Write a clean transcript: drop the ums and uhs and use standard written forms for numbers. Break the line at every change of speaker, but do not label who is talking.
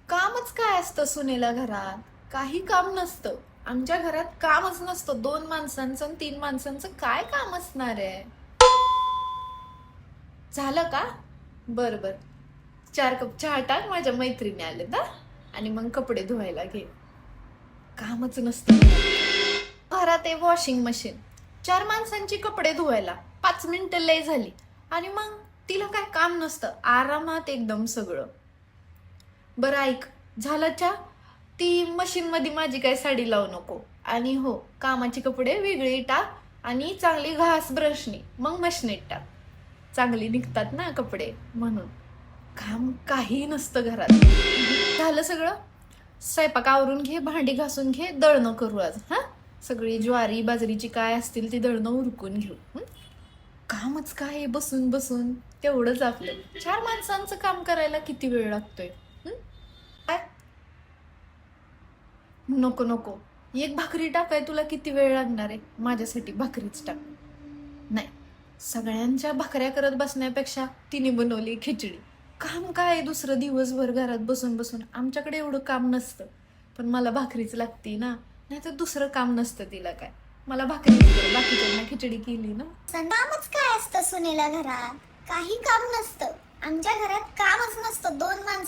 कामच काय असतं सुनेला घरात? काही काम नसतं. आमच्या घरात कामच नसतं. 2 माणसांचं आणि 3 माणसांचं काय काम असणार आहे? झालं का? बर बर. 4 कप चहा टाक, माझ्या मैत्रिणी आले ना, आणि मग कपडे धुवायला घे. कामच नसतं घरात आहे वॉशिंग मशीन. 4 माणसांची कपडे धुवायला 5 मिनिटं लय झाली, आणि मग तिला काय काम नसतं. आरामात एकदम सगळं. बरं ऐक, झालं चहा? ती मशीन मध्ये माझी काय साडी लावू नको. आणि हो, कामाचे कपडे वेगळे टाक आणि चांगली घास ब्रशनी, मग मशनीत टाक. चांगली निघतात ना कपडे म्हणून. काम काही नसतं घरात. झालं सगळं? स्वयंपाक आवरून घे, भांडी घासून घे, दळणं करू आज. हा, सगळी ज्वारी बाजरीची काय असतील ती दळणं उरकून घेऊ. कामच काय आहे बसून बसून, तेवढंच आपलं. 4 माणसांचं काम करायला किती वेळ लागतोय? काय? नको नको. एक भाकरी टाकाय तुला किती वेळ लागणार आहे? माझ्यासाठी भाकरीच टाक. नाही, सगळ्यांच्या भाकऱ्या करत बसण्यापेक्षा तिने बनवली खिचडी. काम काय दुसरं दिवसभर घरात बसून बसून? आमच्याकडे एवढं काम नसतं, पण मला भाकरीच लागते ना. नाही तर दुसरं काम नसतं तिला काय. मला भाकरी, बाकीच्यांना खिचडी केली ना.
कामच काय असतं सुनेला घरात? काही काम नसतं. आमच्या घरात कामच नसतं. 2 माणसं